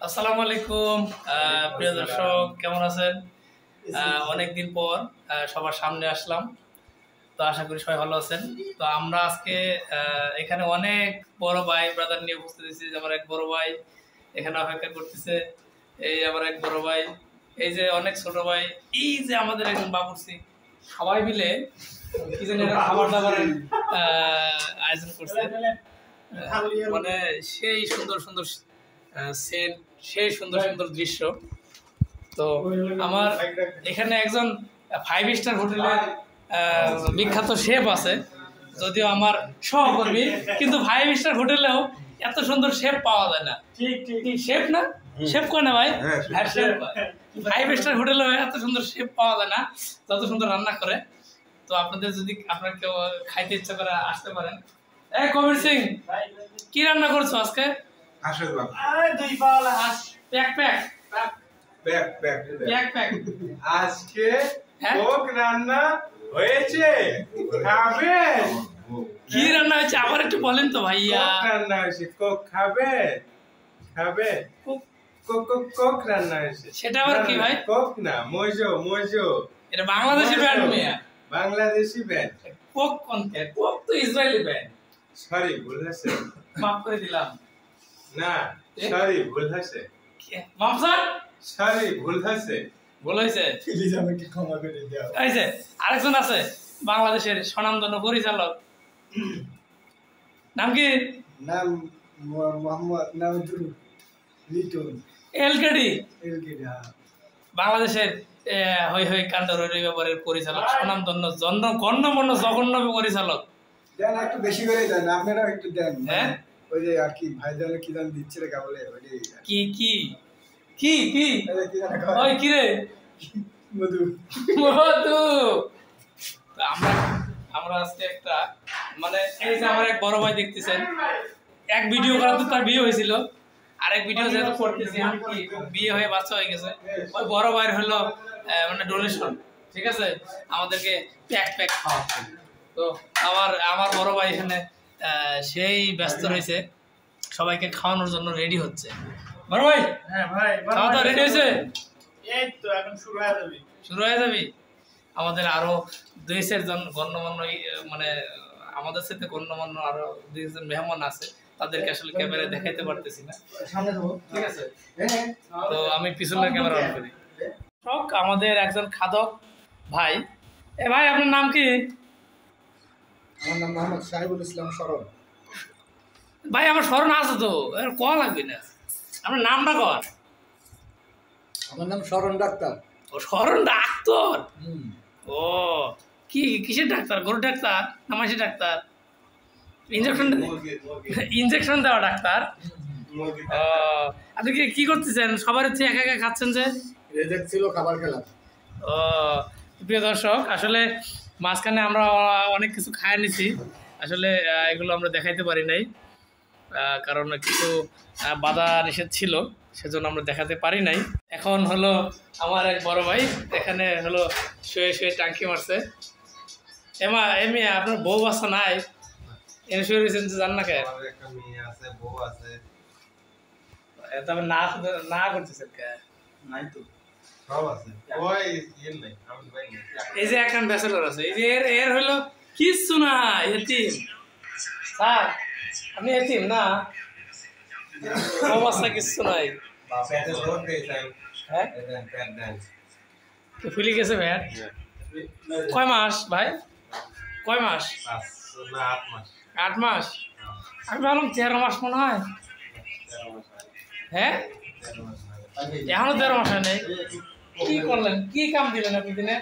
আসসালামু আলাইকুম প্রিয় দর্শক, কেমন আছেন? অনেকদিন পর সবার সামনে আসলাম, তো আশা করি সবাই ভালো আছেন। তো আমরা আজকে এখানে অনেক বড় ভাই ব্রাদার নিয়ে উপস্থিত হয়েছি। আমার এক বড় ভাই এখানে অপেক্ষা করতেছে, এই আমার এক বড় ভাই, এই যে অনেক ছোট ভাই, এই যে আমাদের একজন বাবুর্চি, সবাই মিলে কি জানি খাবার দাবারের আয়োজন করছে। মানে সেই সুন্দর সুন্দর সেট, সেই সুন্দর সুন্দর দৃশ্য। তো আমার এখানে একজন 5 স্টার হোটেলের বিখ্যাত শেফ আছে, যদিও আমার সহকর্মী, কিন্তু 5 স্টার হোটেলেও এত সুন্দর শেফ পাওয়া যায় না। শেফ না, শেফ কয় না ভাই? 5 স্টার হোটেলেও এত সুন্দর শেফ পাওয়া যায় না, যত সুন্দর রান্না করে। তো আপনাদের যদি আপনার কেউ খাইতে ইচ্ছা করে আসতে পারেন। কবির সিং, কি রান্না করছো আজকে? আজকে কোক রান্না হয়েছে, খাবে? কি রান্না হয়েছে আবার একটু বলেন তো ভাইয়া। কোক রান্না হয়েছে, কোক খাবে? খাবে? কোক রান্না হয়েছে। সেটা আবার কি ভাই? কোক না, মোজো। মোজো এটা বাংলাদেশি ব্র্যান্ড মিয়া। বাংলাদেশি ব্র্যান্ড। কোক কোনটা? কোক তো ইসরায়েলি ব্র্যান্ড। সরি, ভুল হয়েছে, মাফ করে দিলাম। না সরি, ভুল হয়েছে। মাফ স্যার, সরি, ভুল হয়েছে। ভুল হয়েছে, প্লিজ আমাকে ক্ষমা করে দাও। এই যে আরেকজন আছে বাংলাদেশের স্বনামধন্য পরিচালক, নাম কি? নাম মোহাম্মদ লিটন এলকেডি। এলকেডি। বাংলাদেশের হই হই কাণ্ড রই ব্যাপারের পরিচালক, স্বনামধন্য গণ্যমান্য জঘন্য পরিচালক। দেন একটু বেশি করে দেন, আপনারাও একটু দেন। হ্যাঁ, ওই যে আর কি ভাই জানে কি জান দিচ্ছে রে কাবলে ওই কি কি কি কি কি জানা ওই কি রে? মধু মধু। আমরা আমরা আজকে একটা মানে এই যে আমার এক বড় ভাই দেখতেছেন, এক ভিডিও করাতে তার বিয়ে হয়েছিল, আরেক ভিডিও যেহেতু করতেছি আমি, কি বিয়ে হয়ে বাচ্চা হয়ে গেছে, ওই বড় ভাইয়ের হলো মানে ডোনেশন, ঠিক আছে, আমাদেরকে প্যাক খাওয়াচ্ছে। তো আমার বড় ভাই এখানে সেই ব্যস্ত রয়েছে, সবাইকে খাওয়ানোর জন্য রেডি হচ্ছে। বড় ভাই, হ্যাঁ ভাই, খাওয়া দাওয়া রেডি হয়েছে? এই তো এখন শুরু হয়ে যাবে। শুরু হয়ে যাবে। আমাদের আরো দেশের গণ্যমান্য মানে আমাদের সাথে গণ্যমান্য আরো 2 জন মেহমান আছে, তাদেরকে আসলে ক্যামেরায় দেখাইতে পারতেছি না, সামনে দেবো, ঠিক আছে? হ্যাঁ। তো আমি পিছনের ক্যামেরা অন করি। আমাদের একজন খাদক ভাই, এ ভাই আপনার নাম কি? আমার নাম মোহাম্মদ সাহেবুল ইসলাম শরণ। ভাই আমার স্মরণ আছে তো, কল লাগবে না, আপনার নামটা কর। আমার নাম শরণ ডাক্তার। ও স্মরণ ডাক্তার। ও কি কিসের ডাক্তার? গরু ডাক্তার না মাসি ডাক্তার? ইনজেকশন দেওয়া ডাক্তার। আপনি কি করতেছেন? সবার হচ্ছে একা একা খাচ্ছেন যে? রেজেক্ট ছিল, খাবার খেলাম। ও প্রিয় দর্শক, আসলে মাঝখানে আমরা অনেক কিছু খায় নিছি, আসলে এগুলো আমরা দেখাইতে পারি নাই, কারণ কিছু বাধা নিষেধ ছিল, সেজন্য আমরা দেখাতে পারি নাই। এখন হলো আমার এক বড় ভাই এখানে হলো শুয়ে শুয়ে টাঙ্কি মারছে। এমনি আপনার বউ বাচ্চা নাই? এনে শুয়ে রয়েছেন যে, জান না কে? একটা মেয়ে আছে, বউ আছে। তবে না করতেছেন কে? নাই তো, সব আছে। ওই ইয়ে নাই, আমি ভাই নাই। এই যে একজন ব্যাচেলর আছে, এই যে এর হলো কিচ্ছু না, এতিম। স্যার আপনি এতিম না? অবস্থা কিচ্ছু নাই। পেটে জোর দিয়েছে। হ্যাঁ, পেট দেন। তো ফুলি গেছে ভ্যাট। কয় মাস ভাই? কয় মাস? 8 মাস। 8 মাস? আমি ভাবলাম 13 মাস মনে হয়। হ্যাঁ, এখনো 13 মাস হয় নাই। কি করলেন? কি কাম দিলেন আপনি দিনে?